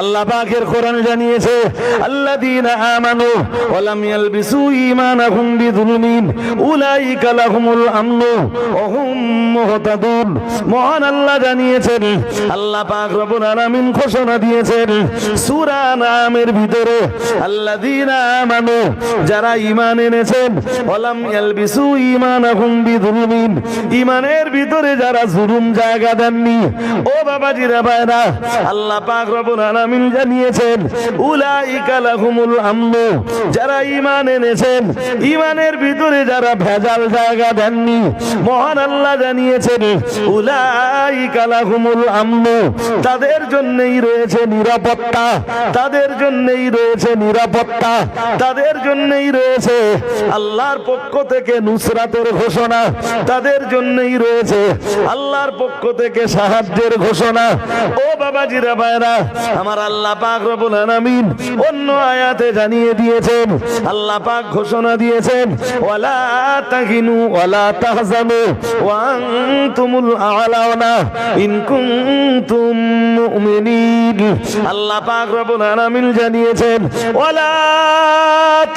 আল্লাহ পাকের কোরআন জানিয়েছে আল্লাযীনা আমানু ওয়া লাম ইয়ালবিসু ঈমানাহুম বিযুলমিন উলাইকা লাহুমুল আমনু ওয়া হুম মুহতাদুন। মহান আল্লাহ জানিয়েছেন, আল্লাহ পাক রব্বুল আলামিন ঘোষণা দিয়েছেন সূরা নামের ভিতরে আল্লাযীনা আমানু, যারা ঈমান এনেছেন, ওয়া লাম ইয়ালবিসু ঈমানাহুম বিযুলমিন, ঈমানের ভিতরে যারা জুলুম জায়গা দেননি। ও বাবাজিরা ভাইরা, আল্লাহ পাক রব্বুল আলামিন জানিয়েছেন উলাইকা লাহুমুল আমনু, যারা ঈমান এনেছেন, ঈমানের ভিতরে যারা ভেজাল জায়গা দেননি, মহান আল্লাহ জানিয়েছেন উলাইকা লাহুমুল আমনু, তাদের জন্যই রয়েছে নিরাপত্তা, তাদের জন্যই রয়েছে নিরাপত্তা, তাদের জন্যই রয়েছে আল্লাহর পক্ষ থেকে নুসরাতের ঘোষণা, তাদের জন্যই রয়েছে আল্লাহর পক্ষ থেকে সাহায্যের ঘোষণা। ও বাবাজিরা ভাইরা আমার, আল্লাহ পাক রব্বুল আলামিন অন্য আয়াতে জানিয়ে দিয়েছেন, আল্লাহ পাক ঘোষণা দিয়েছেন ওয়ালা তাহিনু ওয়ালা তাহজানু ওয়া আনতুমুল আ'লাউনা ইন কুনতুম মুমিনিন। আল্লাহ পাক রব্বুল আলামিন জানিয়েছেন ওয়ালা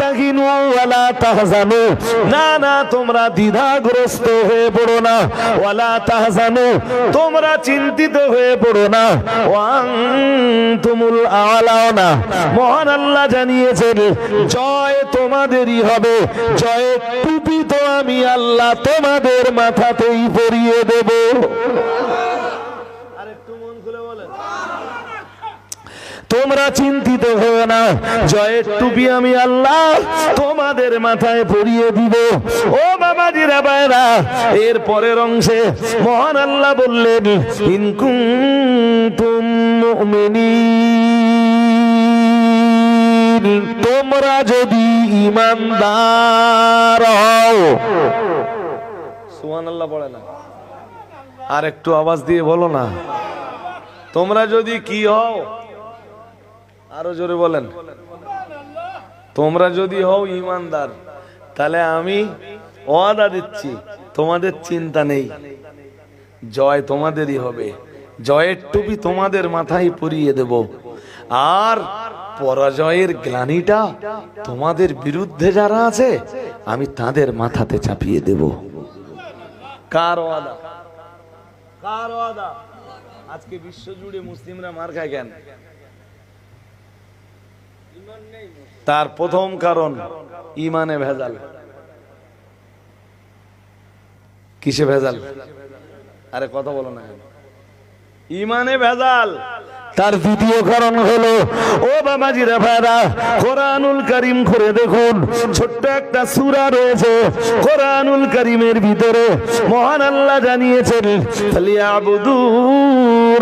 তাহিনু ওয়ালা তাহজানু, না না তোমরা দ্বিধাগ্রস্ত হয়ে পড়ো না, ওয়ালা তাহজানু তোমরা চিন্তিত হয়ে পড়ো না, ওয়া আনতুমুল আ'লাউনা মহান আল্লাহ জানিয়েছেন জয় তোমাদেরই হবে, জয়ের টুপি তো আমি আল্লাহ তোমাদের মাথাতেই পরিয়ে দেব। আরেকটু মন খুলে বলেন, তোমরা চিন্তিত হও না, জয়ের টুপি আমি আল্লাহ তোমাদের মাথায় পরিয়ে দিব। ও বাবাজিরা ভাইরা, এর পরের অংশে মহান আল্লাহ বললেন ইন কুনতুম মুমিনিন, তোমরা যদি ঈমানদার হও। সুবহানাল্লাহ পড়ে না, আর একটু আওয়াজ দিয়ে বলো না, তোমরা যদি কি হও, আরো জোরে বলেন, তোমরা যদি হও ঈমানদার, তাহলে আমি ওয়াদা দিচ্ছি তোমাদের চিন্তা নেই, জয় তোমাদেরই হবে, জয়ের টুপি তোমাদের মাথায় পরিয়ে দেব, আর পরাজয়ের গ্লানিটা তোমাদের বিরুদ্ধে যারা আছে আমি তাদের মাথাতে চাপিয়ে দেব। কার ওয়াদা? কার ওয়াদা? আজকে বিশ্ব জুড়ে মুসলিমরা মার খায় কেন? তার প্রথম কারণ ঈমানে ভেজাল। কিসে ভেজাল? আরে কথা বলো না, ঈমানে ভেজাল। তার দ্বিতীয় কারণ হলো, ও বাবাজিরা ভাইরা, কোরআনুল কারীম করে দেখুন, ছোট্ট একটা সূরা রয়েছে কোরআনুল কারীমের ভিতরে, মহান আল্লাহ জানিয়েছেন ফালিয়াবুদু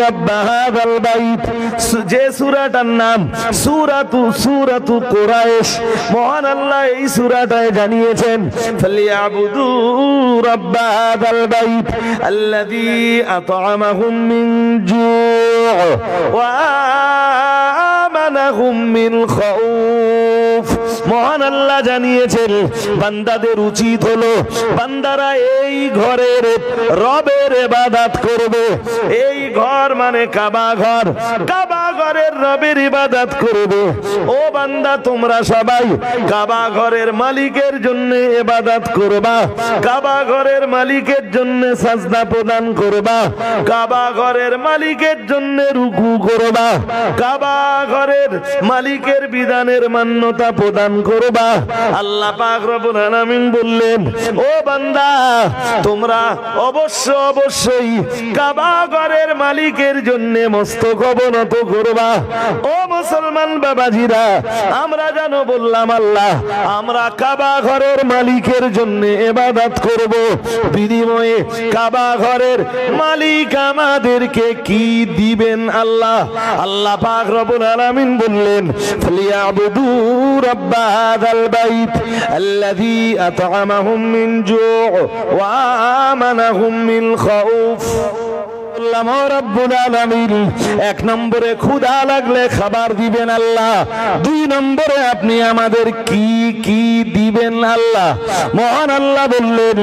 রাব্ব হাযাল বাইত, যে সূরাটার নাম সূরাতু কুরাইশ। মহান আল্লাহ এই সূরাটায় জানিয়েছেন ফালিয়াবুদু রাব্ব হাযাল বাইত আল্লাযী আত'আমাহুম মিন জু' ওয়া আমানাহুম মিন খাউফ। মহান আল্লাহ জানিয়েছেন বান্দাদের উচিত হলো বান্দারা এই ঘরের রবের ইবাদত করবে। এই ঘর মানে কাবা ঘর, কাবা ঘরের রবের ইবাদত করবে। ও বান্দা, তোমরা সবাই কাবা ঘরের মালিকের জন্য ইবাদত করবা, কাবা ঘরের মালিকের জন্য সাজদা প্রদান করবা, কাবা ঘরের মালিকের জন্য রুকু করবা, কাবা ঘরের মালিকের বিধানের মান্যতা প্রদান করবা। আল্লাহ পাক রব্বুল আলামিন বললেন, ও বান্দা, তোমরা অবশ্যই কাবা ঘরের মালিকের জন্য মস্তক অবনত করবা। ও মুসলমান বাবাজিরা, আমরা জানো বললাম আল্লাহ, আমরা কাবা ঘরের মালিকের জন্য ইবাদত করব, বিনিময়ে কাবা ঘরের মালিক আমাদেরকে কি দিবেন? আল্লাহ। আল্লাহ পাক রব্বুল আলামিন বললেন ফালিয়াবুদু রাব্ব হাযাল বাইত আল্লাযী আত'আমাহুম মিন জু' ওয়া আমানাহুম মিন খাউফ। এক নম্বরে ক্ষুধা লাগলে খাবার দিবেন আল্লাহ, দুই নম্বরে আপনি আমাদের কি কি দিবেন আল্লাহ? মহান আল্লাহ বললেন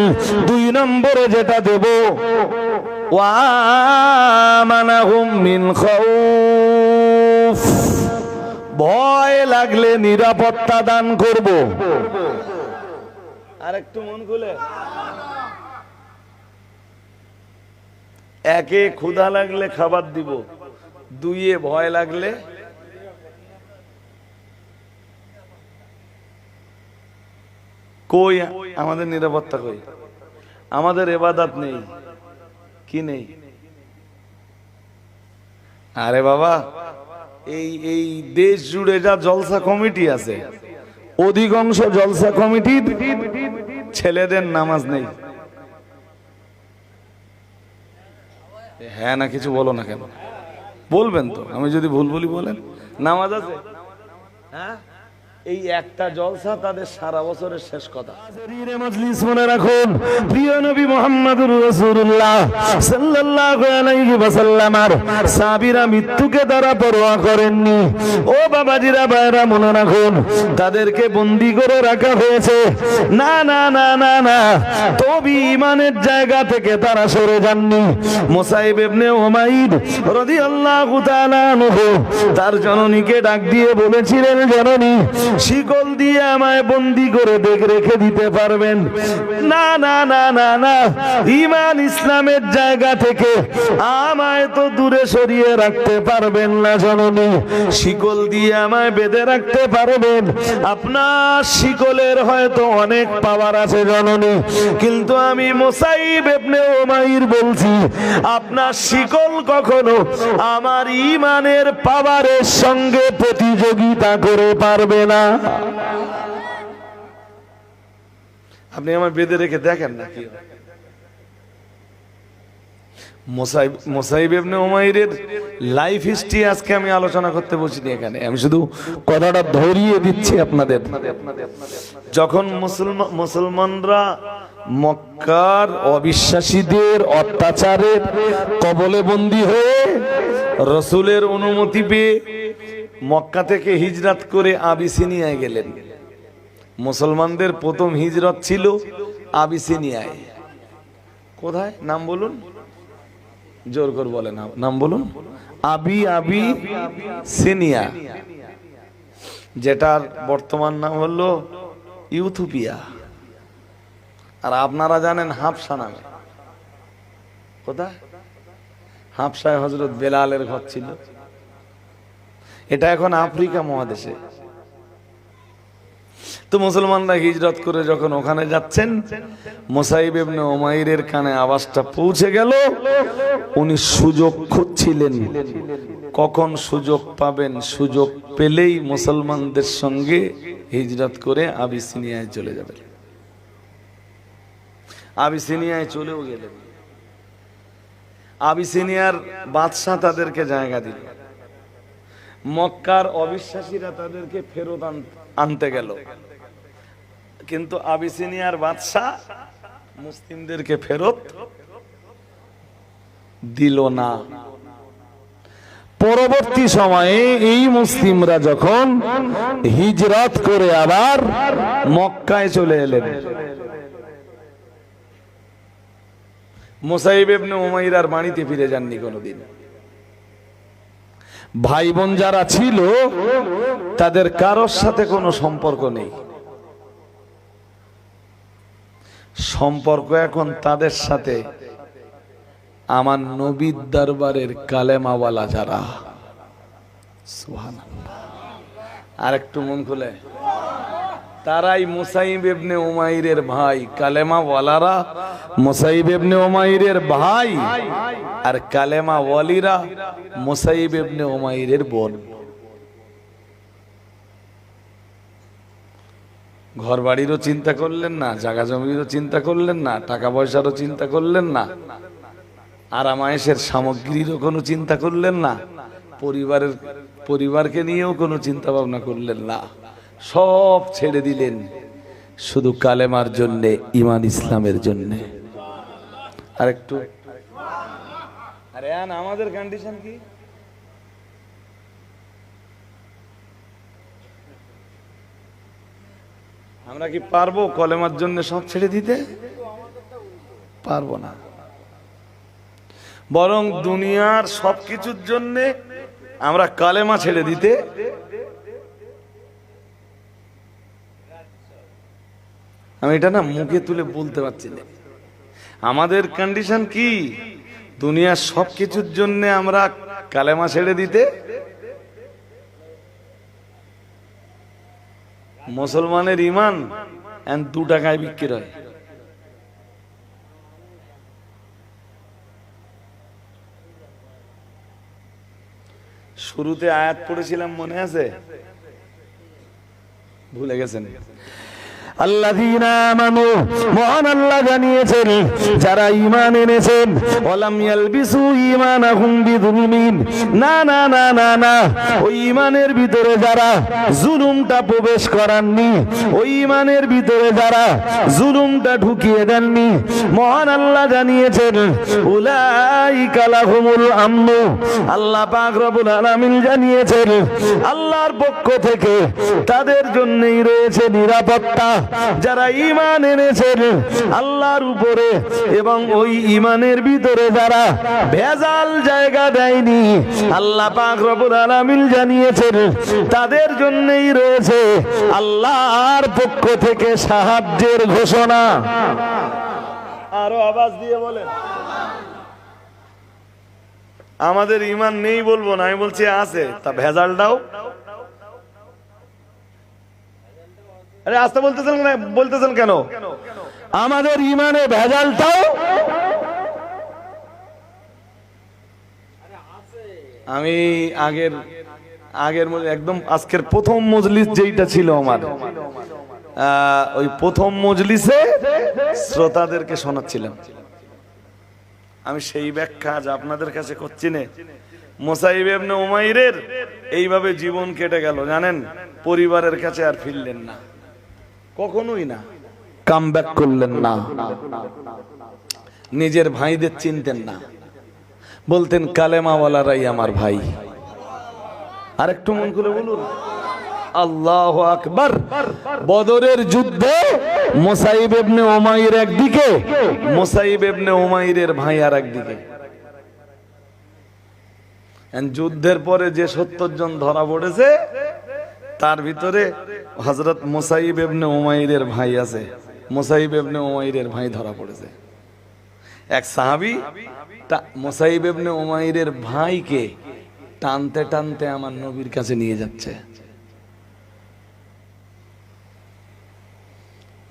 দুই নম্বরে যেটা দেব ওয়া আমানাহুম মিন খাউফ। লাগলে নিরাপত্তা দান করব। আর একটু মন খুলে, একে ক্ষুধা লাগলে খাবার দিব, দুইয়ে ভয় লাগলে কই আমাদের নিরাপত্তা কই? আমাদের ইবাদত নেই, কি নেই? আরে বাবা, এই দেশ জুড়ে যা জলসা কমিটি আছে, অধিকাংশ জলসা কমিটির ছেলেদের নামাজ নেই। হ্যাঁ না কিছু বলো না কেন? বলবেন তো, আমি যদি ভুল বলি বলেন। নামাজ আছে, হ্যাঁ, এই একটা জলসা তাদের সারা বছরের শেষ কথা। মজলিস মনে রাখুন, প্রিয় নবী মুহাম্মদুর রাসূলুল্লাহ সাল্লাল্লাহু আলাইহি ওয়াসাল্লামের সাহাবীরা মৃত্যুকে তারা পরোয়া করেননি। ও বাবাজিরা, ভাইরা, মনে রাখুন, তাদেরকে বন্দী করে রাখা হয়েছে। না না না না না, তবে ঈমানের জায়গা থেকে তারা সরে যাননি। মুসাইব ইবনে উমাইর রাদিয়াল্লাহু তাআলা আনহু তার জননীকে ডাক দিয়ে বলেছিলেন, জননী, শিকল দিয়ে আমায় বন্দী করে রেখে দিতে পারবেন? না না না না না, ঈমান ইসলামের জায়গা থেকে আমায় তো দূরে সরিয়ে রাখতে পারবেন না জননী। শিকল দিয়ে আমায় বেঁধে রাখতে পারবেন, আপনার শিকলের হয়তো অনেক পাওয়ার আছে জননী, কিন্তু আমি মুসাইব ইবনে উমাইর বলছি, আপনার শিকল কখনো আমার ঈমানের পাওয়ারের সঙ্গে প্রতিযোগিতা করে পারবে না। আপনি আমার বেঁধে রেখে দেখেন না কি মুসাইব ইবনে উমাইরের লাইফ হিস্ট্রি আজকে আমি আলোচনা করতে বসিনি এখানে, আমি শুধু কথাটা ধরিয়ে দিচ্ছি আপনাদের। যখন মুসলমানরা মক্কার অবিশ্বাসীদের অত্যাচারের কবলে বন্দী হয়ে রাসূলের অনুমতি পেয়ে মক্কা থেকে হিজরত করে আবিসিনিয়ায় গেলেন। মুসলমানদের প্রথম হিজরত ছিল আবিসিনিয়ায়। কোথায়? নাম বলুন, জোর করে বলেন, নাম বলুন। আবিসিনিয়া, যেটার বর্তমান নাম হলো ইথিওপিয়া। আর আপনারা জানেন হাবশা নামে। কোথায়? হাবশায় হযরত বেলালের ঘর ছিল। এটা এখন আফ্রিকা মহাদেশে। তো মুসলমানরা হিজরত করে যখন ওখানে যাচ্ছেন, মুসাইব ইবনে উমাইরের কানে আওয়াজটা পৌঁছে গেল। উনি সুযোগ খুঁজছিলেন, কখন সুযোগ পাবেন, সুযোগ পেলেই মুসলমানদের সঙ্গে হিজরত করে আবিসিনিয়ায় চলে যাবেন। আবিসিনিয়ায় চলেও গেলেন। আবিসিনিয়ার বাদশা তাদেরকে জায়গা দিল। মক্কার অবিশ্বাসীরা তাদেরকে ফেরত আনতে গেল, কিন্তু আবিসিনিয়ার বাদশা মুসলিমদেরকে ফেরত দিল না। পরবর্তী সময়ে এই মুসলিমরা যখন হিজরত করে আবার মক্কায় চলে এলেন, মুসাইব ইবনে উমাইর আর বাড়িতে ফিরে যাননি কোনোদিন। ভাই বোন যারা ছিল তাদের কারোর সাথে কোনো সম্পর্ক নেই। সম্পর্ক এখন তাদের সাথে আমার নবীর দরবারের কালেমাওয়ালা যারা। সুবহানাল্লাহ। আর একটু মন খুলে, তারাই মুসাইব ইবনে উমাইরের ভাই। কালেমাওয়ালারা মুসাইব ইবনে উমাইরের ভাই, আর কালেমাওয়ালিরা মুসাইব ইবনে উমাইরের বোন। ঘর বাড়িরও চিন্তা করলেন না, জায়গা জমিরও চিন্তা করলেন না, টাকা পয়সারও চিন্তা করলেন না, আরামায়েশের সামগ্রীরও কোনো চিন্তা করলেন না, পরিবারকে নিয়েও কোনো চিন্তা ভাবনা করলেন না। সব ছেড়ে দিলেন শুধু কালেমার জন্যে, ঈমান ইসলামের জন্যে। আর একটু, আরে আমাদের কন্ডিশন কি? আমরা কি পারবো কলেমার জন্য সব ছেড়ে দিতে? পারবো না। বরং দুনিয়ার সবকিছুর জন্য আমরা কালেমা ছেড়ে দিতে আমি এটা না মুখে তুলে বলতে পারছি না। আমাদের কন্ডিশন কি, দুনিয়ার সব কিছুর জন্য আমরা কালেমা ছেড়ে দিতে, মুসলমানের ইমান 2 টাকায় বিক্রি হয়। শুরুতে আয়াত পড়েছিলাম, মনে আছে? ভুলে গেছেন? আল্লাযীনা আমানু, মহান আল্লাহ জানিয়েছেন যারা ঈমান এনেছেন, ওয়ালাম ইয়ালবিসু ঈমানাহুম বিযুলমিন, না না না না না, ওই ঈমানের ভিতরে যারা জুলুমটা প্রবেশ করাননি, ওই ঈমানের ভিতরে যারা জুলুমটা ঢুকিয়ে দেননি, মহান আল্লাহ জানিয়েছেন উলাইকা লাহুমুল আমনু, আল্লাহ পাক রব্বুল আলামিন জানিয়েছেন আল্লাহর পক্ষ থেকে তাদের জন্যই রয়েছে নিরাপত্তা। যারা ঈমান এনেছেন আল্লাহর উপরে এবং ওই ঈমানের ভিতরে যারা ভেজাল জায়গা দেয়নি, আল্লাহ পাক রব্বুল আলামিন জানিয়েছেন তাদের জন্যই রয়েছে আল্লাহর পক্ষ থেকে সাহায্যের ঘোষণা। আরো আওয়াজ দিয়ে বলেন। আমাদের ঈমান নেই বলবো না, আমি বলছি আছে। তা ভেজালটাও, আরে আস্তে বলতেছেন কেন? আমাদের ঈমানে ভেজালটাও আমি আগের একদম আজকের প্রথম মজলিস যেইটা ছিল আমার, ওই প্রথম মজলিসে শ্রোতাদেরকে শোনাচ্ছিলাম। আমি সেই ব্যাখ্যা আজ আপনাদের কাছে করছি না। মুসাইব ইবনে উমাইরের এইভাবে জীবন কেটে গেল, জানেন? পরিবারের কাছে আর ফিরলেন না, কখনোই না, কামব্যাক করলেন না, নিজের ভাইদের চিনতেন না, বলতেন কালেমাওয়ালারাই আমার ভাই। আর একটু মন খুলে বলুন আল্লাহু আকবার। বদরের যুদ্ধে মুসাইব ইবনে উমাইর একদিকে, মুসাইব ইবনে উমাইরের ভাই আর একদিকে। যুদ্ধের পরে যে 70 জন ধরা পড়েছে, তার ভিতরে হযরত মুসাইব ইবনে উমাইরের ভাই আছে। মুসাইব ইবনে উমাইরের ভাই ধরা পড়েছে। এক সাহাবী মুসাইব ইবনে উমাইরের ভাইকে টানতে টানতে আমার নবীর কাছে নিয়ে যাচ্ছে।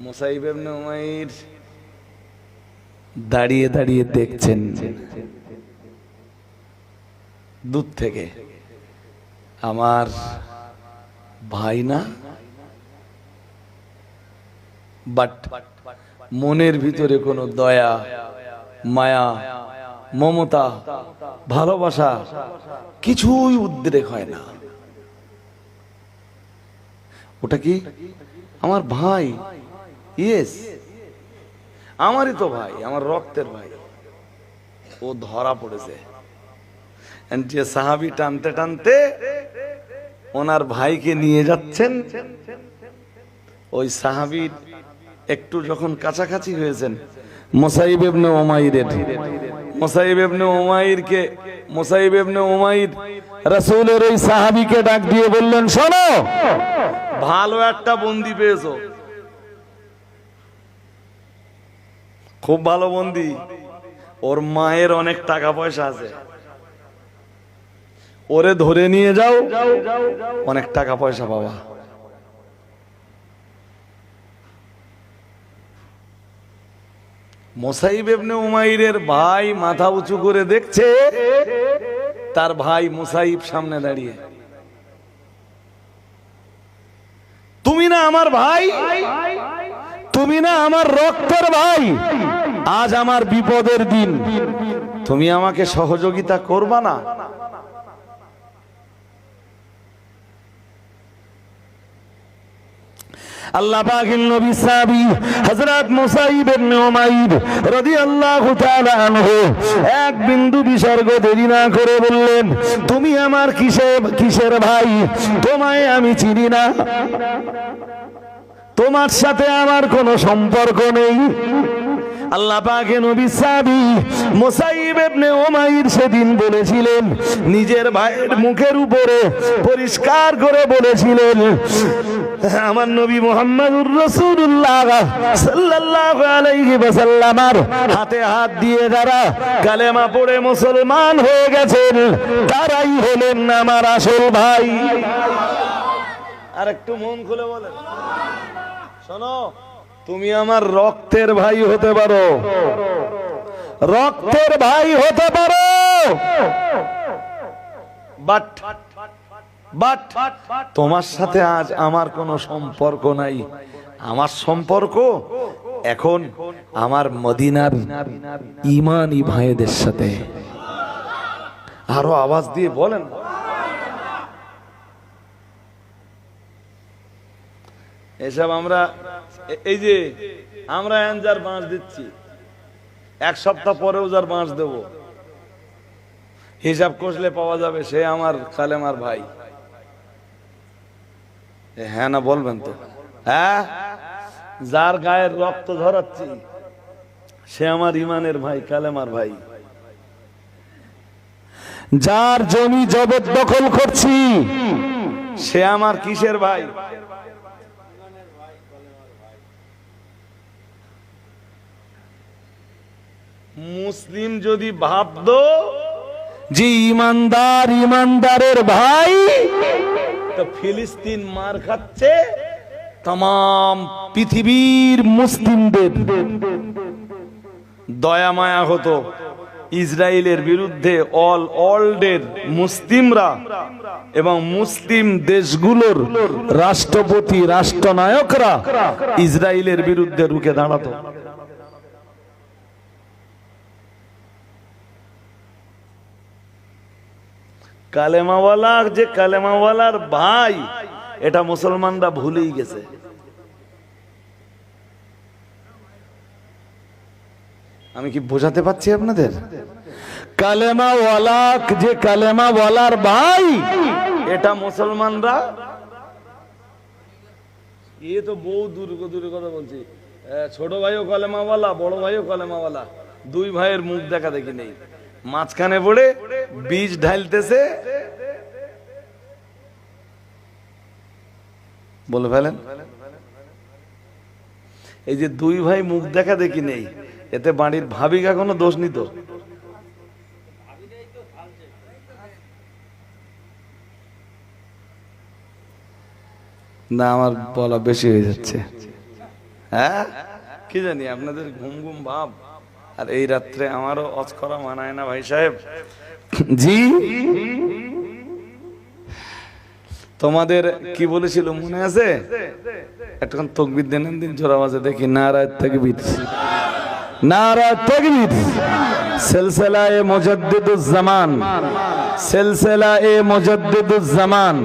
মুসাইব ইবনে উমাইর দাঁড়িয়ে দাঁড়িয়ে দেখছেন দূর থেকে, আমার ভাই না, বাট মনের ভিতরে কোনো দয়া, মায়া, মমতা, ভালোবাসা কিছুই উদ্রেক হয় না। ওটা কি? আমার ভাই, ইয়েস, আমারই তো ভাই, আমার রক্তের ভাই। ও ধরা পড়েছে। যে সাহাবী টানতে টানতে ওনার ভাইকে নিয়ে যাচ্ছেন, ওই সাহাবীর একটু যখন কাছাকাছি হয়েছেন মুসাইব ইবনে উমাইরের, মুসাইব ইবনে উমাইর রাসূলের ওই সাহাবীকে ডাক দিয়ে বললেন, শোনো, ভালো একটা বন্দী পেয়েছো, খুব ভালো বন্দী, ওর মায়ের অনেক টাকা পয়সা আছে, ওরে ধরে নিয়ে যাও, অনেক টাকা পয়সা পাবা। মুসাইব ইবনে উমাইরের ভাই মাথা উঁচু করে দেখছে, তার ভাই মুসাইব সামনে দাঁড়িয়ে। তুমি না আমার ভাই, তুমি না আমার রক্তের ভাই, আজ আমার বিপদের দিন, তুমি আমাকে সহযোগিতা করবা না? আল্লাহ পাকের নবী সাহাবী হযরত মুসাইব ইবনে উমাইর রাদিয়াল্লাহু তাআলা আনহু এক বিন্দু বিসর্গ দেরি না করে বললেন, তুমি আমার কিসের ভাই? তোমায় আমি চিনি না, তোমার সাথে আমার কোনো সম্পর্ক নেই। আল্লাহ পাকের নবী সাহাবী মুসাইব ইবনে উমাইর সেদিন বলেছিলেন, নিজের ভাইয়ের মুখের উপরে পরিষ্কার করে বলেছিলেন, আমার নবী মুহাম্মদুর রাসূলুল্লাহ সাল্লাল্লাহু আলাইহি ওয়াসাল্লামের হাতে হাত দিয়ে যারা কালেমা পড়ে মুসলমান হয়ে গেছেন তারাই হলেন আমার আসল ভাই। আর একটু মন খুলে বলেন, শোনো, তুমি আমার রক্তের ভাই হতে পারো, রক্তের ভাই হতে পারো, বাট তোমার সাথে আজ আমার কোনো সম্পর্ক নাই। আমার সম্পর্ক এখন আমার মদিনার ঈমানি ভাইদের সাথে। আরো আওয়াজ দিয়ে বলেন। এসব আমরা এই যে আমরা যার বাঁশ দিচ্ছি, এক সপ্তাহ পরেও যার বাঁশ দেব, হিসাব কষলে পাওয়া যাবে সে আমার কালেমার ভাই। হ্যাঁ না বলবেন তো? হ্যাঁ, যার গায়ের রক্ত ঝরাচ্ছি সে আমার ইমানের ভাই, কালেমার ভাই। যার জমি জবরদখল করছি সে আমার কিসের ভাই? মুসলিম যদি ভাবতো যে ইমানদার ইমানদারের ভাই, তো ফিলিস্তিন মার খাচ্ছে तमाम পৃথিবীর মুসলিমদের দয়া মায়া হতো। ইসরায়েলের বিরুদ্ধে অল ওয়ার্ল্ডের মুসলিমরা এবং মুসলিম দেশগুলোর রাষ্ট্রপতি রাষ্ট্রনায়করা ইসরায়েলের বিরুদ্ধে রুখে দাঁড়াতো। কালেমাওয়ালা যে কালেমাওয়ালার ভাই, এটা মুসলমানরা ভুলেই গেছে। আমি কি বোঝাতে পারছি আপনাদের? কালেমাওয়ালা যে কালেমাওয়ালার ভাই, এটা মুসলমানরা, এ তো বহু দূরে কথা বলছি। ছোট ভাইও কালেমাওয়ালা, বড় ভাইও কালেমাওয়ালা, দুই ভাইয়ের মুখ দেখা দেখি নেই, মাঝখানে পড়ে বীজ ঢালতেছে। বলে ফেলেন, এই যে দুই ভাই মুখ দেখা দেখি নেই, এতে বাড়ির ভাবিকা কোনো দোষ নিত? না, আমার বলা বেশি হয়ে যাচ্ছে। হ্যাঁ, কি জানি আপনাদের ঘুম ঘুম ভাব, আর এই রাত্রে আমারও অজ করা মানায় না ভাই সাহেব। জি, তোমাদের কি বলেছিল মনে আছে? একটুখান তাকবীর দেন দিন, জোর আওয়াজে দেখি। নারায়ে তাকবীর, নারায়ে তাকবীর। সিলসিলায়ে মুজাদ্দিদুজ জামান, সিলসিলায়ে মুজাদ্দিদুজ জামান,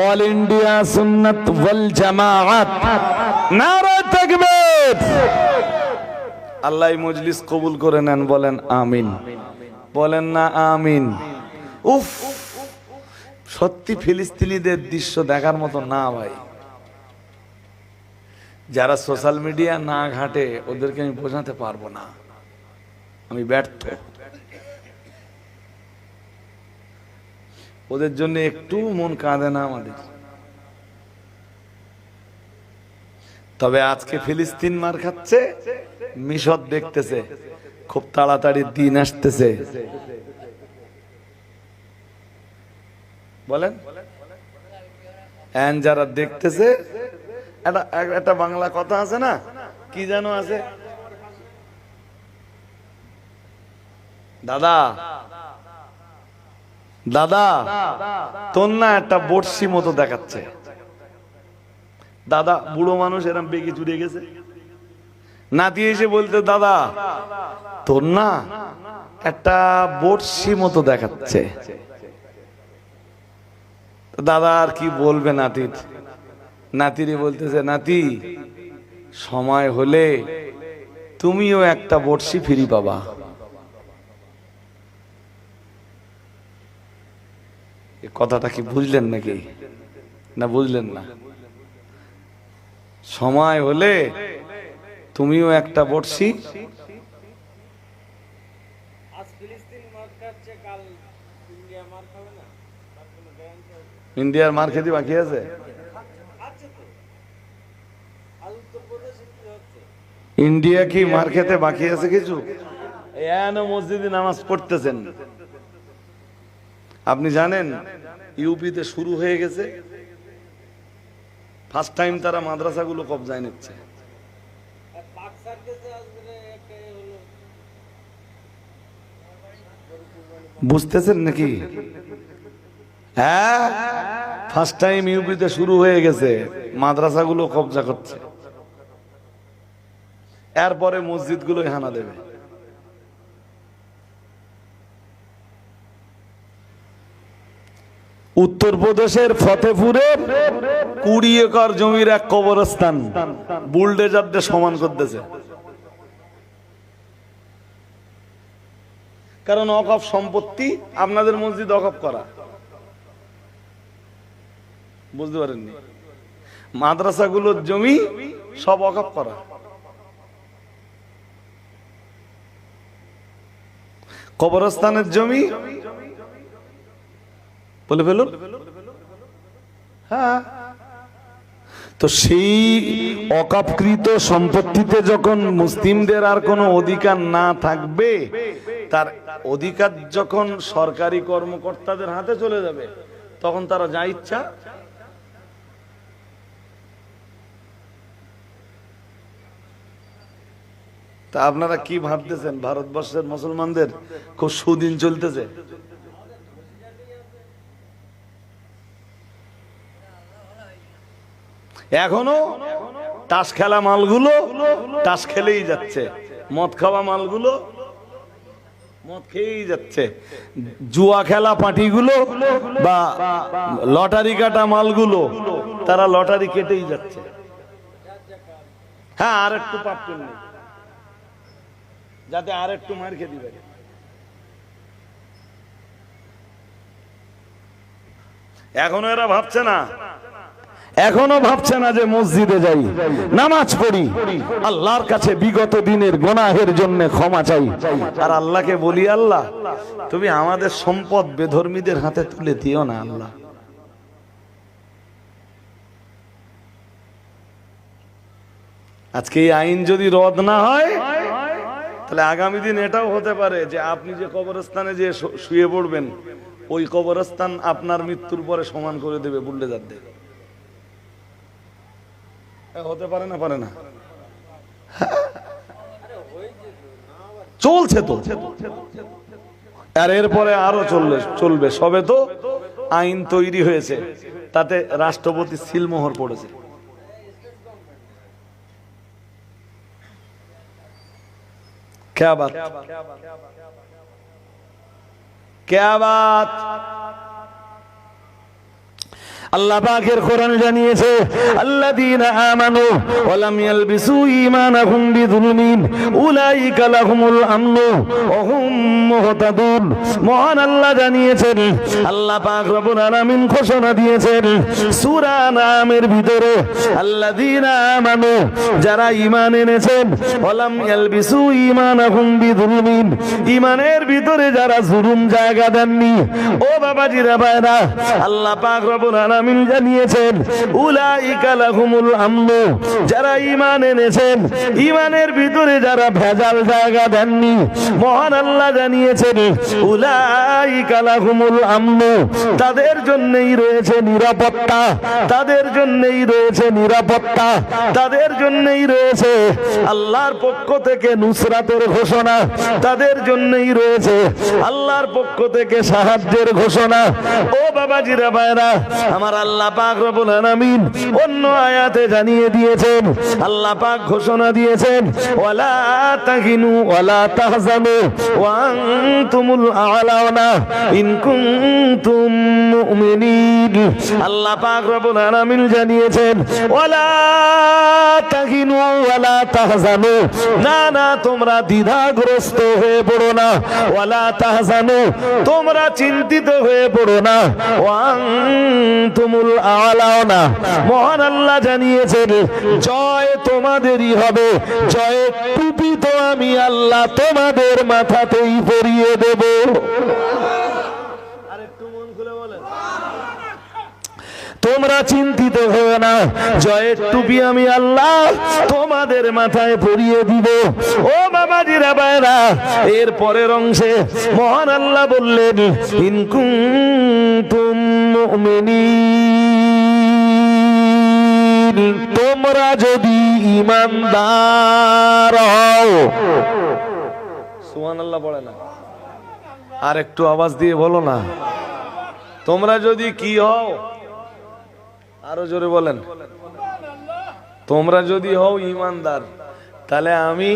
অল ইন্ডিয়া সুন্নাত ওয়াল জামাআত, নারায়ে তাকবীর। আল্লাহ এই মজলিস কবুল করে নেন, বলেন আমিন। বলেন না আমিন? উফ, সত্যি ফিলিস্তিনিদের দৃশ্য দেখার মতো না ভাই। যারা সোশ্যাল মিডিয়া না ঘাটে ওদেরকে আমি বোঝাতে পারবো না, আমি ব্যর্থ। ওদের জন্য একটু মন কাঁদে না আমাদের। তবে আজকে ফিলিস্তিন মার খাচ্ছে, মিশর দেখতেছে খুব তাড়াতাড়ি দিন আসতেছে। বলেন, যারা দেখতেছে, একটা বাংলা কথা আছে না, কি যেন আছে, দাদা দাদা তোর না একটা বড়শি মতো দেখাচ্ছে। দাদা, বুড়ো মানুষ এরম বেগে চুরে গেছে, নাতি এসে বলতে, দাদা তোর না একটা বড়শি মতো দেখাচ্ছে। দাদা আর কি বলবে নাতির, নাতিরে বলতেছে, নাতি সময় হলে তুমিও একটা বড়শি ফিরি পাবা। কথাটা কি বুঝলেন নাকি? না বুঝলেন না? সময় হলে তুমিও একটা বড়শি ইন্ডিয়ার মার খেতে বাকি আছে? ইন্ডিয়া কি মার খেতে বাকি আছে কিছু? মসজিদে নামাজ পড়তেছেন, আপনি জানেন ইউপিতে শুরু হয়ে গেছে, ফার্স্ট টাইম তারা মাদ্রাসাগুলো কবজায় নিচ্ছে। বুঝতেছেন নাকি? হ্যাঁ, ফার্স্ট টাইম ইউপিতে শুরু হয়ে গেছে, মাদ্রাসাগুলো কবজা করছে, এরপরে মসজিদগুলো হানা দেবে। উত্তরপ্রদেশের ফতেপুরের 20 একর জমির এক কবরস্থান বুলডেজার দিয়ে সমান করতেছে, কারণ অকফ সম্পত্তি আপনাদের মসজিদ অকফ করা, বুঝতে পারেননি? মাদ্রাসাগুলোর জমি সব অকফ করা। কবরস্থানের জমি বলে ফেলুন। হ্যাঁ, তো সেই অকাপকৃত সম্পত্তিতে যখন মুসলিমদের আর কোনো অধিকার না থাকবে, তার অধিকার যখন সরকারি কর্মকর্তাদের হাতে চলে যাবে, তখন তারা যা ইচ্ছা। তা আপনারা কি ভাবতেছেন ভারতবর্ষের মুসলমানদের খুব সুদিন চলতেছে? এখনো তাস খেলা মালগুলো তাস খেলেই যাচ্ছে, মদ খাওয়া মালগুলো মদ খেয়েই যাচ্ছে, জুয়া খেলা পার্টিগুলো বা লটারি কাটা মালগুলো তারা লটারি কেটেই যাচ্ছে। হ্যাঁ, আর একটু পাপ করলে যাতে আর একটু মার খেতে দিবে। এখনো এরা ভাবছে না, এখনো ভাবছে না যে মসজিদে যাই, নামাজ পড়ি, আল্লাহর কাছে বিগত দিনের গুনাহের জন্য ক্ষমা চাই, আর আল্লাহকে বলি, আল্লাহ তুমি আমাদের সম্পদ বেধর্মীদের হাতে তুলে দিও না। আল্লাহ, আজকে এই আইন যদি রদ না হয়, তাহলে আগামী দিন এটাও হতে পারে যে আপনি যে কবরস্থানে যে শুয়ে পড়বেন, ওই কবরস্থান আপনার মৃত্যুর পরে সমান করে দেবে বুল্ডেজার দিয়ে। হতে পারে না? পারে না? চলছে তো, আর এরপরে আরো চলবে। সবে তো আইন তৈরি হয়েছে, তাতে রাষ্ট্রপতি সিলমোহর পড়েছে। क्या बात, क्या बात। আল্লাহ পাকের কোরআন জানিয়েছে, আল্লাযীনা আমানু ওয়া লাম ইয়ালবিসু ঈমানাহুম বিযুলমিন উলাইকা লাহুমুল আমনু ওয়া হুম মুহতাদুন। মহান আল্লাহ জানিয়েছেন, আল্লাহ পাক রব্বুল আলামিন ঘোষণা দিয়েছেন সূরা নামের ভিতরে, আল্লাযীনা আমানু, যারা ঈমান এনেছেন, ওয়া লাম ইয়ালবিসু ঈমানাহুম বিযুলমিন, ঈমানের ভিতরে যারা জুলুম জায়গা দেননি। ও বাবাজিরা ভাইরা, আল্লাহ পাক রব্বুল আলামিন জানিয়েছেন উলাইকা লাহুমুল আমনু, যারা ঈমান এনেছেন, ঈমানের ভিতরে যারা ভেজাল জায়গা দেননি, মহান আল্লাহ জানিয়েছেন উলাইকা লাহুমুল আমনু, তাদের জন্যই রয়েছে নিরাপত্তা, তাদের জন্যই রয়েছে নিরাপত্তা, তাদের জন্যই রয়েছে আল্লাহর পক্ষ থেকে নুসরাতের ঘোষণা, তাদের জন্যই রয়েছে আল্লাহর পক্ষ থেকে সাহায্যের ঘোষণা। ও বাবাজিরা ভাইরা আমার, আল্লাহ পাক রব্বুল আলামিন অন্য আয়াতে জানিয়ে দিয়েছেন, আল্লাহ পাক ঘোষণা দিয়েছেন ওয়ালা তাহিনু ওয়ালা তাহজানু ওয়া আনতুমুল আ'লাউনা ইন কুনতুম মুমিনিন। আল্লাহ পাক রব্বুল আলামিন জানিয়েছেন ওয়ালা তাহিনু ওয়ালা তাহজানু, না না তোমরা দ্বিধাগ্রস্ত হয়ে পড়ো না, ওয়ালা তাহজানু তোমরা চিন্তিত হয়ে পড়ো না, ওয়া আনতুমুল আ'লাউনা, মহান আল্লাহ জানিয়েছেন জয় তোমাদেরই হবে, জয়ের টুপি তো আমি আল্লাহ তোমাদের মাথাতেই পরিয়ে দেব। আরেকটু মন খুলে বলেন, তোমরা চিন্তিত হও না, জয়ের টুপি আমি আল্লাহ তোমাদের মাথায় পরিয়ে দিব। ও বাবাজিরা ভাইরা, এর পরের অংশে মহান আল্লাহ বললেন, ইন কুনতুম মুমিনিন, তোমরা যদি ঈমানদার হও। সুবহানাল্লাহ পড়ে না, আর একটু আওয়াজ দিয়ে বলো না, তোমরা যদি কি হও, আরো জোরে বলেন, তোমরা যদি হও ঈমানদার, তাহলে আমি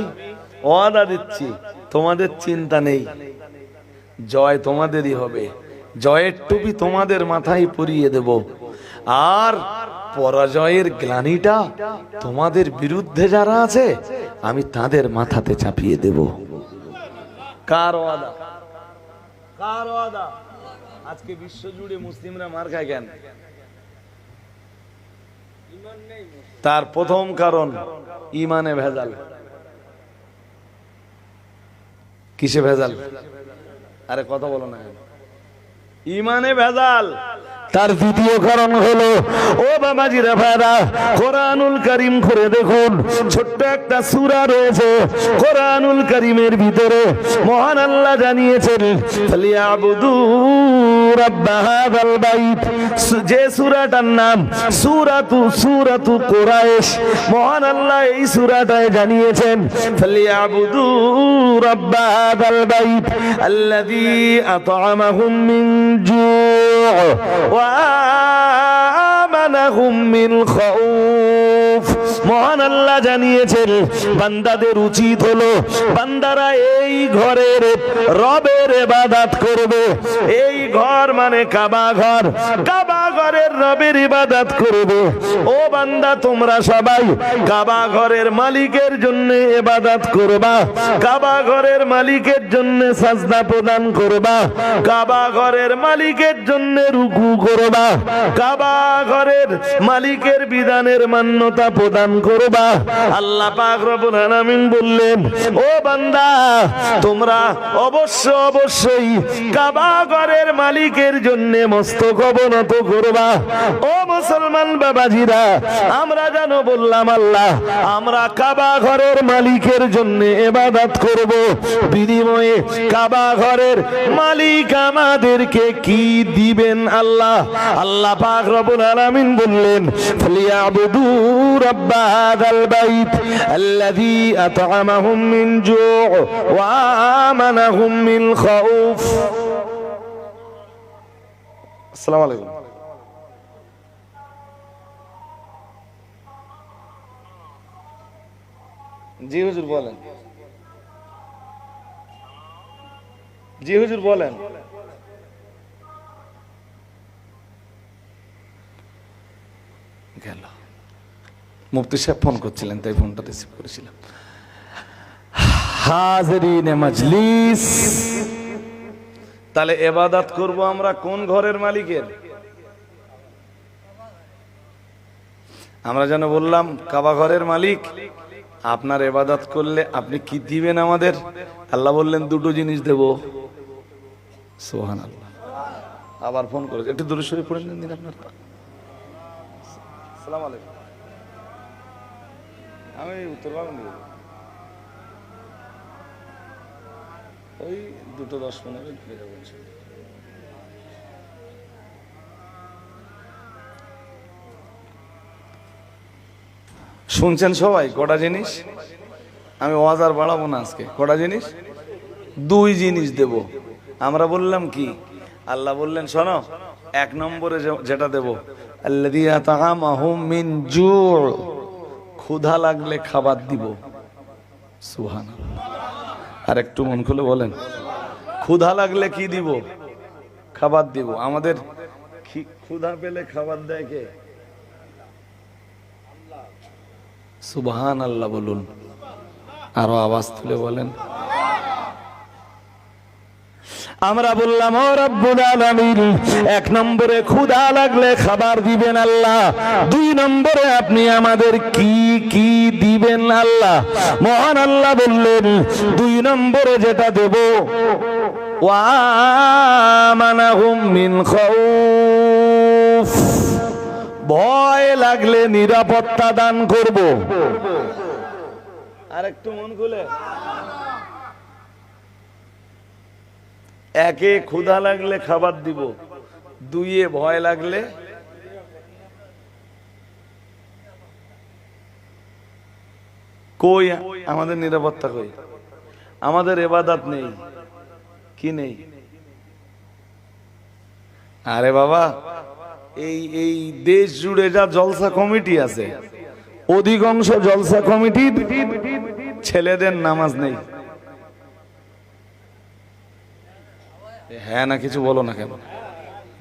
ওয়াদা দিচ্ছি তোমাদের চিন্তা নেই, জয় তোমাদেরই হবে, জয়ের টুপি তোমাদের মাথায় পরিয়ে দেব, আর পরাজয়ের গ্লানিটা তোমাদের বিরুদ্ধে যারা আছে আমি তাদের মাথাতে চাপিয়ে দেব। কার ওয়াদা? কার ওয়াদা? আজকে বিশ্ব জুড়ে মুসলিমরা মার খায় কেন? তার প্রথম কারণ ইমানে ভেজাল। কিসে ভেজাল? আরে কথা বলো না, ইমানে ভেজাল। তার দ্বিতীয় কারণ হলো, ও বাবাজিরা ভাইরা, কোরআনুল কারীম করে দেখুন, ছোট্ট একটা সূরা রয়েছে কোরআনুল কারীমের ভিতরে, মহান আল্লাহ জানিয়েছেন, ফালিয়াবুদু রাব্ব হাযাল বাইত, যে সূরাটার নাম সূরাতু কুরাইশ। মহান আল্লাহ এই সূরাটায় জানিয়েছেন, ফালিয়াবুদু রাব্ব হাযাল বাইত আল্লাযী আত'আমাহুম মিন জু' ওয়া আমানাহুম মিন খাউফ। মহান আল্লাহ জানিয়েছেন, বান্দাদের উচিত হলো বান্দারা এই ঘরের রবের ইবাদত করবে। এই ঘর মানে কাবা ঘর, কাবা ঘরের রবের ইবাদত করবে। ও বান্দা, তোমরা সবাই কাবা ঘরের মালিকের জন্য ইবাদত করবা, কাবা ঘরের মালিকের জন্য সাজদা প্রদান করবা, কাবা ঘরের মালিকের জন্য রুকু করবা, কাবা ঘরের মালিকের বিধানের মান্যতা প্রদান করবা। আল্লাহ পাক রব্বুল আলামিন বললেন, ও বান্দা, তোমরা অবশ্যই কাবা ঘরের মালিকের জন্য মস্তক অবনত করবা। ও মুসলমান বাবাজিরা, আমরা যেন বললাম আল্লাহ, আমরা কাবা ঘরের মালিকের জন্য ইবাদত করব, বিনিময়ে কাবা ঘরের মালিক আমাদেরকে কি দিবেন? আল্লাহ। আল্লাহ পাক রব্বুল আলামিন বললেন, ফালিয়াবুদু রাব্ব হাযাল বাইত আল্লাযী আত'আমাহুম মিন জু' ওয়া আমানাহুম মিন খাউফ। আসসালামু আলাইকুম। জি হুজুর বলেন, জি হুজুর বলেন। গেল, মুফতি সাহেব ফোন করছিলেন, তাই ফোনটা রিসিভ করেছিলাম। হাজরিনে মজলিস, তাহলে ইবাদত করব আমরা কোন ঘরের মালিকের? আমরা যেন বললাম কাবা ঘরের মালিক, আপনার ইবাদত করলে আপনি কি দিবেন আমাদের? আল্লাহ বললেন, দুটো জিনিস দেব। সুবহানাল্লাহ। আবার ফোন করে, একটু দূরে সরে পড়ে দিন আপনার। আসসালামু আলাইকুম। আমি উত্তরবঙ্গ নিয়ে ওই 2:10-15 ঘুরে যাবো। শুনছেন সবাই কটা জিনিস? আমি ওয়াজ আর বাড়াবো না আজকে। কটা জিনিস? দুই জিনিস দেব। আমরা বললাম কি? আল্লাহ বললেন, শোনো, এক নম্বরে যেটা দেব, আল্লাযী আত'আমাহুম মিন জু', ক্ষুধা লাগলে খাবার দিব। সুবহানাল্লাহ। আর একটু মন খুলে বলেন, ক্ষুধা লাগলে কি দিব? খাবার দিব। আমাদের ক্ষুধা পেলে খাবার দেয় কে? সুবহানাল্লাহ বলুন, আরো আওয়াজ তুলে বলেন। আমরা বললাম, ও রব্বুল আলামিন, এক নম্বরে ক্ষুধা লাগলে খাবার দিবেন আল্লাহ, দুই নম্বরে আপনি আমাদের কি কি দিবেন আল্লাহ? মহান আল্লাহ বললেন, দুই নম্বরে যেটা দেব, ওয়া আমানাহুম মিন খাউফ, ভয় লাগলে নিরাপত্তা দান করব। আর একটু মন খুলে, একে ক্ষুধা লাগলে খাবার দিব, দুইয়ে ভয় লাগলে কই আমাদের নিরাপত্তা কই? আমাদের ইবাদত নেই, কি নেই? আরে বাবা, এই দেশ জুড়ে যা জলসা কমিটি আছে, অধিকাংশ জলসা কমিটির ছেলেদের নামাজ নেই। হ্যাঁ না কিছু বলো না কেন?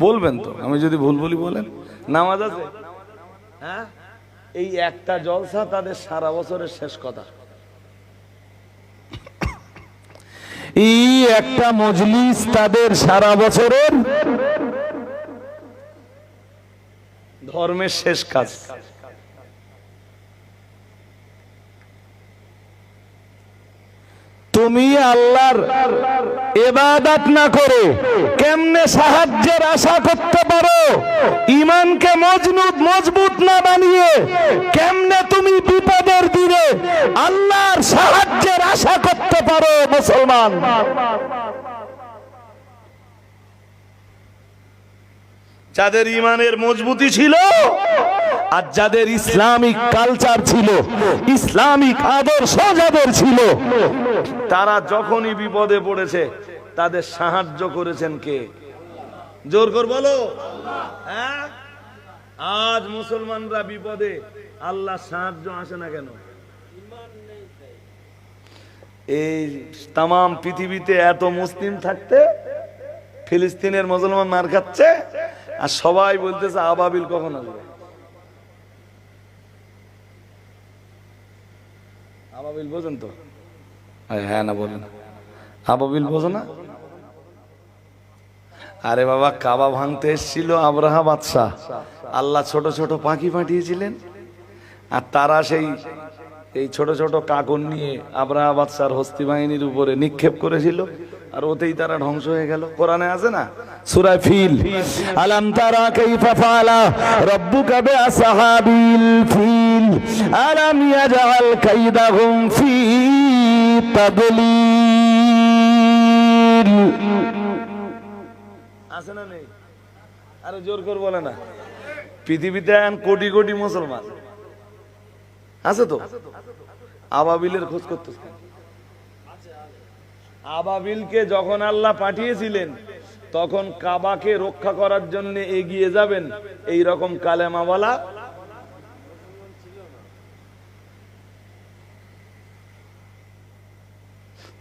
বলবেন তো, আমি যদি ভুল বলি বলেন। নামাজ আছে? হ্যাঁ, এই একটা জলসা তাদের সারা বছরের শেষ কথা। এই একটা মজলিস তাদের সারা বছরের ধর্মের শেষ কাজ। তুমি আল্লাহর ইবাদত না করে কেমনে সাহায্যের আশা করতে পারো? ঈমানকে মজবুত না বানিয়ে কেমনে তুমি বিপদের দিনে আল্লাহর সাহায্যের আশা করতে পারো মুসলমান? যাদের ঈমানের মজবুতি ছিল আর যাদের ইসলামিক কালচার ছিল, ইসলামিক আদর্শ যাদের ছিল, তারা যখনই বিপদে পড়েছে তাদের সাহায্য করেছেন কে? জোর করে বলো। হ্যাঁ, আজ মুসলমানরা বিপদে আল্লাহ সাহায্য আসে না কেন? এই তাম পৃথিবীতে এত মুসলিম থাকতে ফিলিস্তিনের মুসলমান মার খাচ্ছে, আর সবাই বলতেছে আবাবিল কখন আসবে? আবাবিল বোঝেন তো? হ্যাঁ না বলেন, আবাবিল বোঝো না? আরে বাবা, কাবা ভাঙতে এসেছিল আব্রাহা বাদশাহ, আল্লাহ ছোট ছোট পাখি পাঠিয়েছিলেন, আর তারা এই ছোট ছোট কাকন নিয়ে আব্রাহা বাদশার হস্তি বাহিনীর উপরে নিক্ষেপ করেছিল, আর ওতেই তারা ধ্বংস হয়ে গেল। কোরআনে আছে না সূরা ফিল, আলাম তারা কাইফা ফাআলা রাব্বুকা বিআসহাবিল ফিল আলাম ইয়াজআল কাইদাহুম ফি তাদলিল। আছে না নেই? আরে জোর করে বলে না। পৃথিবীতে এখন কোটি কোটি মুসলমান আছে তো, আবাবিলের খোঁজ করতেছে। আবাবিলকে যখন আল্লাহ পাঠিয়েছিলেন তখন কাবাকে রক্ষা করার জন্য এগিয়ে যাবেন এই রকম কালেমাওয়ালা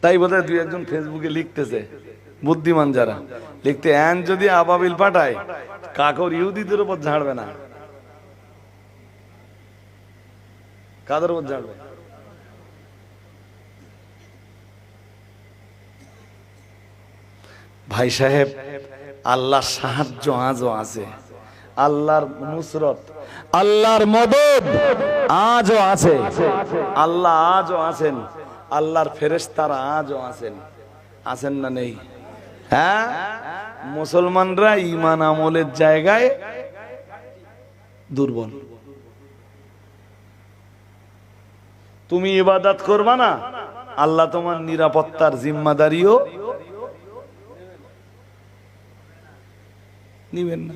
তাই বোধহয় দুই একজন ফেসবুকে লিখতেছে, বুদ্ধিমান যারা, লিখতে এন যদি আবাবিল পাঠায় কাকর ইহুদিদের উপর ঝাড়বে না, কাদের উপর ঝাড়বে? ভাই সাহেব, আল্লাহর সাহায্য আজও আছে, আল্লাহর নুসরত, আল্লাহর মদদ আজও আছে, আল্লাহ আজও আছেন, আল্লাহর ফেরেশতারা আজও আছেন। আছেন না নেই? হ্যাঁ, মুসলমানরা ঈমান আমলের জায়গায় দুর্বল। তুমি ইবাদত করবা না, আল্লাহ তোমার নিরাপত্তার জিম্মাদারিও নিবেন না।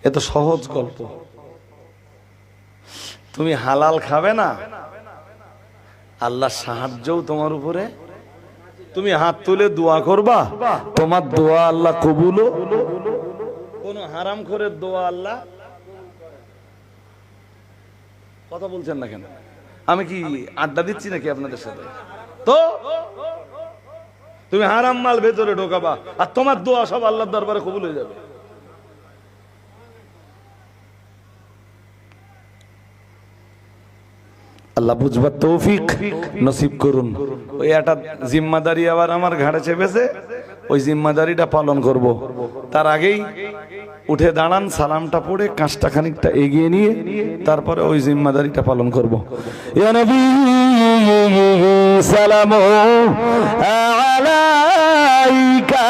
এত সহজ গল্প। তুমি হালাল খাবে না, আল্লাহর সাহায্যও তোমার উপরে। তুমি হাত তুলে দোয়া করবা, তোমার দোয়া আল্লাহ কবুলও। কোন হারাম করে দোয়া আল্লাহ। কথা বলছেন না কেন? আমি কি আড্ডা দিচ্ছি নাকি আপনাদের সাথে? তো তুমি হারাম মাল ভেতরে ঢোকাবা আর তোমার দোয়া সব আল্লাহর দরবারে কবুল হয়ে যাবে। আল্লাহ বুঝবার তৌফিক নসিব করুন। ওই একটা জিম্মাদারি আবার আমার ঘাড়ে চেপেছে, ওই জিম্মাদারিটা পালন করব। তার আগেই উঠে দাঁড়ান, সালামটা পড়ে কাঁচটা খানিকটা এগিয়ে নিয়ে তারপরে ওই জিম্মাদারিটা পালন করব। ইয়া নবী সালামু আলাইকা।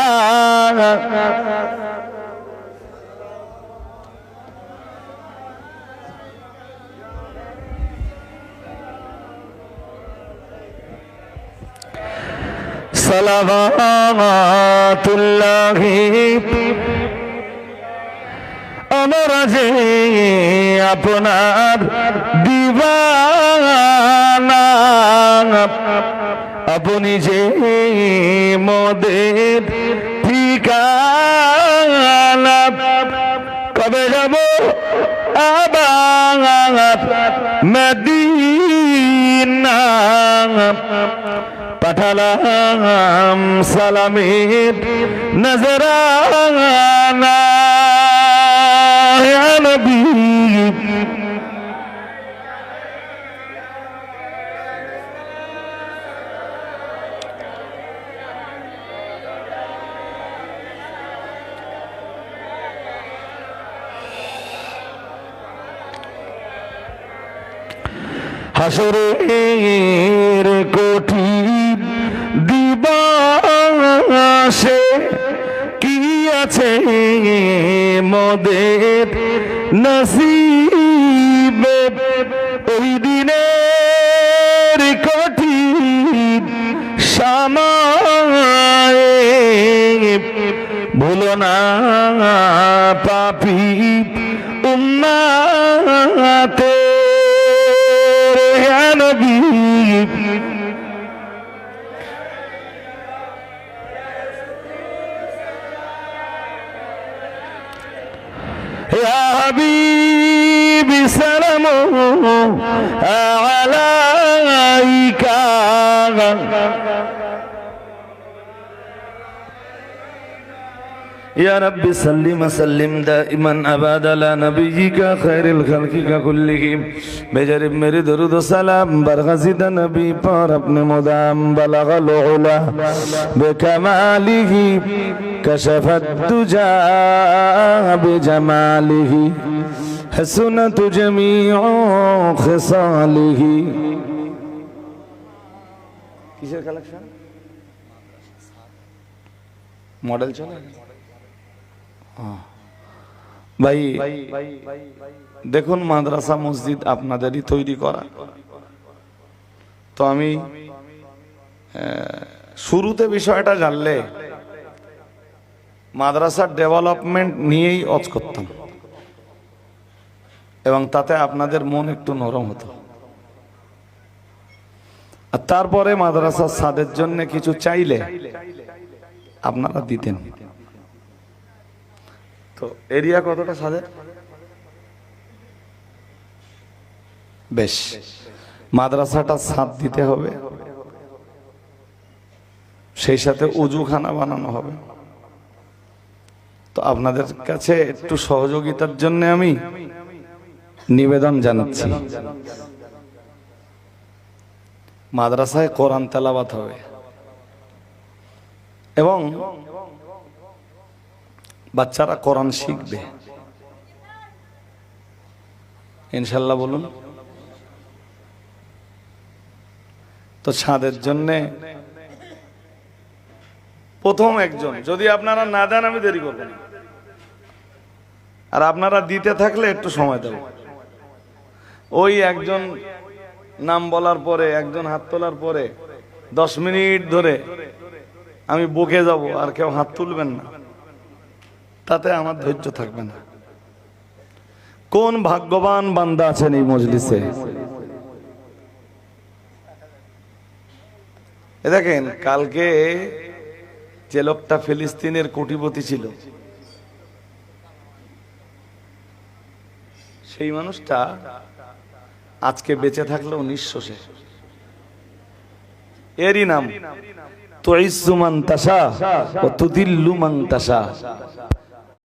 সালাওয়াতুল্লাহি আমরা যে আপনার দিওয়ানা আপনি যে মোদের ঠিকানা কবে যাব আবার মদিনা পাঠালাম সালামের নজরানা ইয়া নবী হাসরের কঠিন দিবসে কি আছে মোদের নসিবে ওই দিনের কঠিন সময়ে ভুলো না পাপী উম্মতে ইয়া নবী ইয়া হাবিবি সালামু আলাইকা يا رب سلم سلم دائما ابدا على نبيك خير الخلق كلهم بجرب میرے درود و سلام برغزید نبی پر اپنے مدام بلغ العلا بكماله كشف الدجى بجماله حسنت جميع خصاله কিসের কালেকশন মডেল চলে ভাই দেখুন মাদ্রাসা মসজিদ আপনাদেরই তৈরি করা তো আমি শুরুতে বিষয়টা জানলে মাদ্রাসার ডেভেলপমেন্ট নিয়েই অজ করতাম এবং তাতে আপনাদের মন একটু নরম হতো আর তারপরে মাদ্রাসার ছাদের জন্য কিছু চাইলে আপনারা দিতেন তো এরিয়া কতটা ছাদের বেশ মাদ্রাসাটা ছাদ দিতে হবে সেই সাথে উজুখানা বানানো হবে তো আপনাদের কাছে একটু সহযোগিতার জন্য আমি নিবেদন জানাচ্ছি মাদ্রাসায় কোরআন তেলাওয়াত হবে এবং বাচ্চারা কোরআন শিখবে ইনশাআল্লাহ বলুন তো ছাদের জন্য প্রথম একজন যদি আপনারা না দেন আমি দেরি করব না আর আপনারা দিতে থাকলে একটু সময় দেব ওই একজন নাম বলার পরে একজন হাত তোলার পরে 10 মিনিট ধরে আমি বকে যাব আর কেউ হাত তুলবেন না তাতে আমার ধৈর্য থাকবে না কোন ভাগ্যবান বান্দা আছেন এই মজলিসে দেখেন কালকে যে লোকটা ফিলিস্তিনের কোটিপতি ছিল সেই মানুষটা আজকে বেঁচে থাকলেও নিঃস্ব সে এরই নাম তুইজ্জু মান তাশা ওয়া তুদিল্লু মান তাশা